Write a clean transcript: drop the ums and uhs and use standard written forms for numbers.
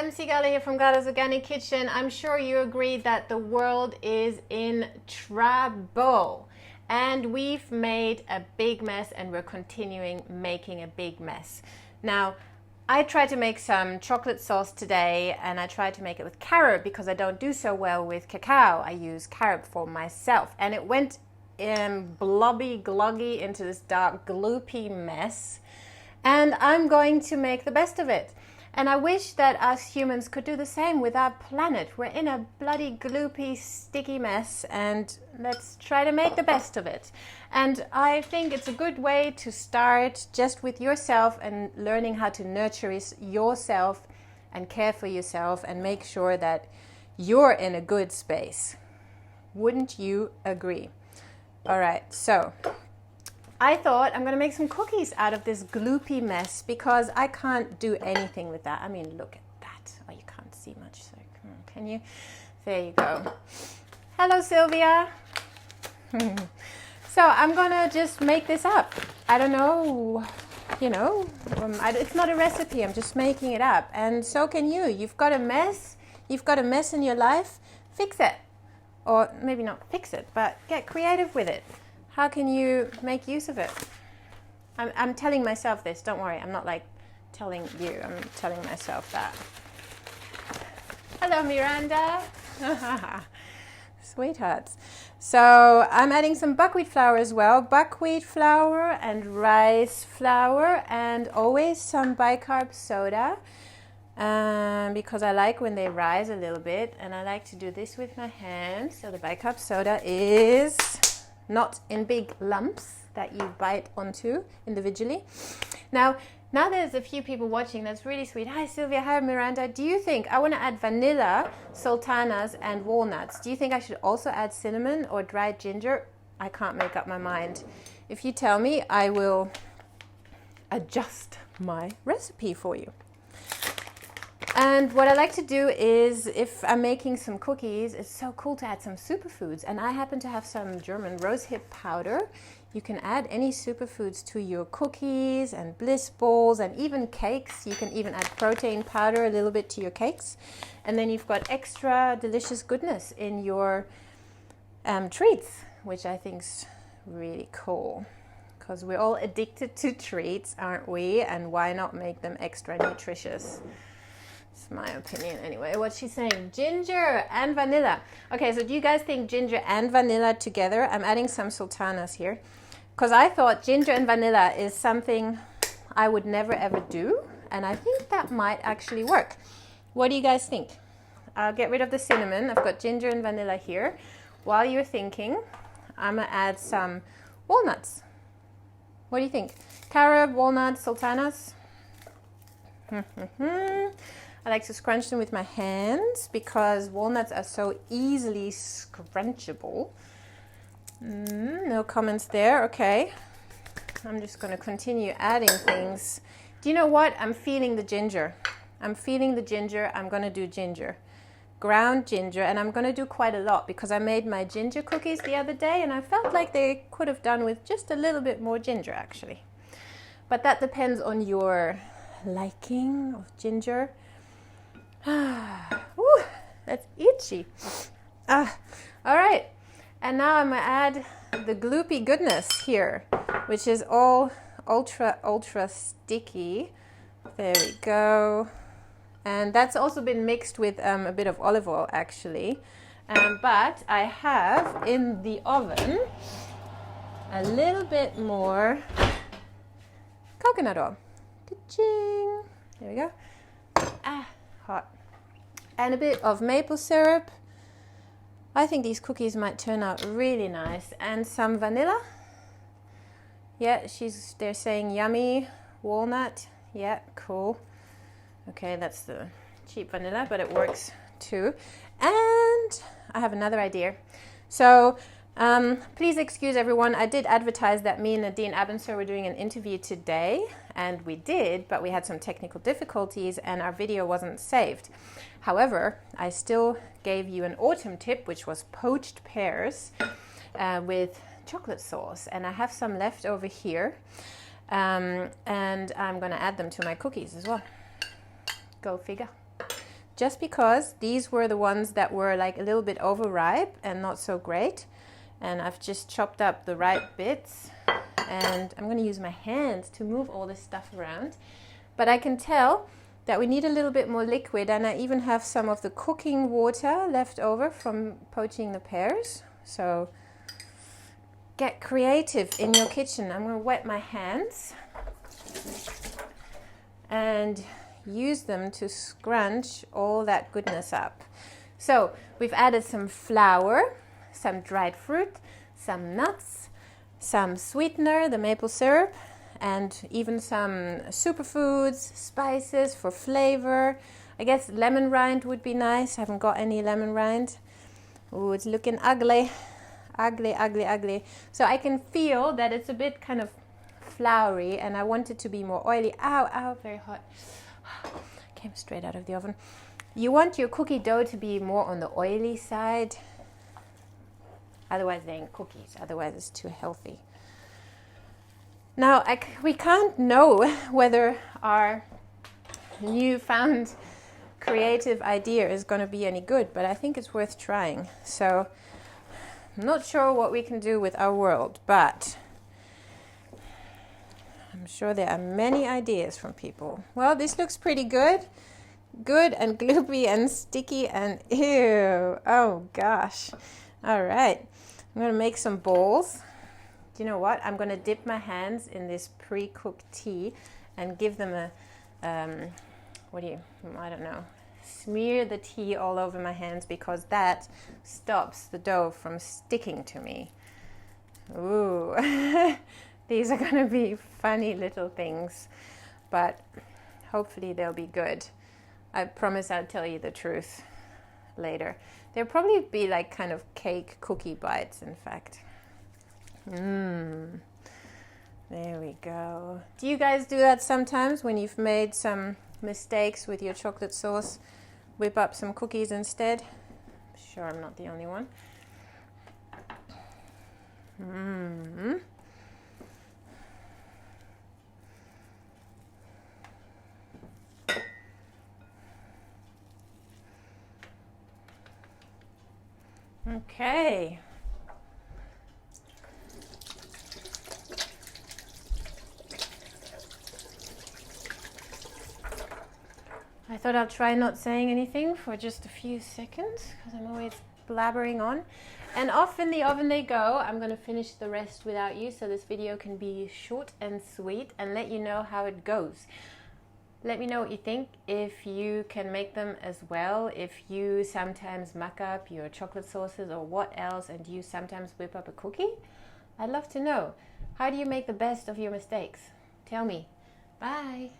MC Gala here from Gala's Organic Kitchen. I'm sure you agree that the world is in trouble and we've made a big mess and we're continuing making a big mess. Now, I tried to make some chocolate sauce today and I tried to make it with carob because I don't do so well with cacao. I use carob for myself and it went blobby gloggy into this dark gloopy mess, and I'm going to make the best of it. And I wish that us humans could do the same with our planet. We're in a bloody gloopy sticky mess and let's try to make the best of it. And I think it's a good way to start just with yourself and learning how to nurture yourself and care for yourself and make sure that you're in a good space. Wouldn't you agree? All right, so I thought I'm going to make some cookies out of this gloopy mess because I can't do anything with that. I mean, look at that. Oh, you can't see much, so can you? There you go. Hello, Sylvia. So I'm going to just make this up. I don't know, it's not a recipe. I'm just making it up. And so can you. You've got a mess. You've got a mess in your life. Fix it. Or maybe not fix it, but get creative with it. How can you make use of it? I'm telling myself this, don't worry. I'm not like telling you, I'm telling myself that. Hello, Miranda. Sweethearts. So I'm adding some buckwheat flour as well. Buckwheat flour and rice flour and always some bicarb soda. Because I like when they rise a little bit, and I like to do this with my hands. So the bicarb soda is not in big lumps that you bite onto individually. Now there's a few people watching. That's really sweet. Hi Sylvia, hi Miranda. Do you think I want to add vanilla, sultanas and walnuts? Do you think I should also add cinnamon or dried ginger? I can't make up my mind. If you tell me, I will adjust my recipe for you. And what I like to do is, if I'm making some cookies, it's so cool to add some superfoods. And I happen to have some German rosehip powder. You can add any superfoods to your cookies and bliss balls and even cakes. You can even add protein powder a little bit to your cakes. And then you've got extra delicious goodness in your treats, which I think's really cool. Because we're all addicted to treats, aren't we? And why not make them extra nutritious? It's my opinion anyway. What's she saying? Ginger and vanilla. Okay, so do you guys think ginger and vanilla together? I'm adding some sultanas here because I thought ginger and vanilla is something I would never ever do, and I think that might actually work. What do you guys think? I'll get rid of the cinnamon. I've got ginger and vanilla here. While you're thinking, I'm gonna add some walnuts. What do you think? Carob, walnuts, sultanas? I like to scrunch them with my hands because walnuts are so easily scrunchable. No comments there. Okay. I'm just going to continue adding things. Do you know what? I'm feeling the ginger. I'm feeling the ginger. I'm going to do ginger. Ground ginger. And I'm going to do quite a lot because I made my ginger cookies the other day and I felt like they could have done with just a little bit more ginger actually. But that depends on your liking of ginger. Ooh, that's itchy. All right, and now I'm gonna add the gloopy goodness here, which is all ultra sticky. There we go. And that's also been mixed with a bit of olive oil actually. But I have in the oven a little bit more coconut oil. Ka-ching. There we go. Hot. And a bit of maple syrup. I think these cookies might turn out really nice. And some vanilla. Yeah, they're saying yummy. Walnut. Yeah, cool. Okay, that's the cheap vanilla, but it works too. And I have another idea. So please excuse everyone. I did advertise that me and Nadine Abensur were doing an interview today, and we did, but we had some technical difficulties and our video wasn't saved. However, I still gave you an autumn tip, which was poached pears with chocolate sauce, and I have some left over here, and I'm going to add them to my cookies as well. Go figure. just because these were the ones that were like a little bit overripe and not so great. And I've just chopped up the ripe bits, and I'm going to use my hands to move all this stuff around. But I can tell that we need a little bit more liquid, and I even have some of the cooking water left over from poaching the pears. So get creative in your kitchen. I'm going to wet my hands and use them to scrunch all that goodness up. So we've added some flour, some dried fruit, some nuts, some sweetener, the maple syrup, and even some superfoods, spices for flavor. I guess lemon rind would be nice. I haven't got any lemon rind. Oh, it's looking ugly. Ugly, ugly, ugly. So I can feel that it's a bit kind of floury, and I want it to be more oily. Ow, ow, very hot. Came straight out of the oven. You want your cookie dough to be more on the oily side. Otherwise they ain't cookies. Otherwise it's too healthy. Now, we can't know whether our newfound creative idea is going to be any good, but I think it's worth trying. So I'm not sure what we can do with our world, but I'm sure there are many ideas from people. Well, this looks pretty good. Good and gloopy and sticky and ew. Oh gosh. All right. I'm going to make some balls. You know what? I'm going to dip my hands in this pre-cooked tea and give them a, I don't know, smear the tea all over my hands, because that stops the dough from sticking to me. Ooh, these are going to be funny little things, but hopefully they'll be good. I promise I'll tell you the truth later. They'll probably be like kind of cake cookie bites, in fact. There we go. Do you guys do that sometimes when you've made some mistakes with your chocolate sauce? Whip up some cookies instead? I'm sure I'm not the only one. Okay. I thought I'll try not saying anything for just a few seconds, because I'm always blabbering on. And off in the oven they go. I'm going to finish the rest without you, so this video can be short and sweet, and let you know how it goes. Let me know what you think, if you can make them as well, if you sometimes muck up your chocolate sauces or what else, and do you sometimes whip up a cookie? I'd love to know. How do you make the best of your mistakes? Tell me. Bye.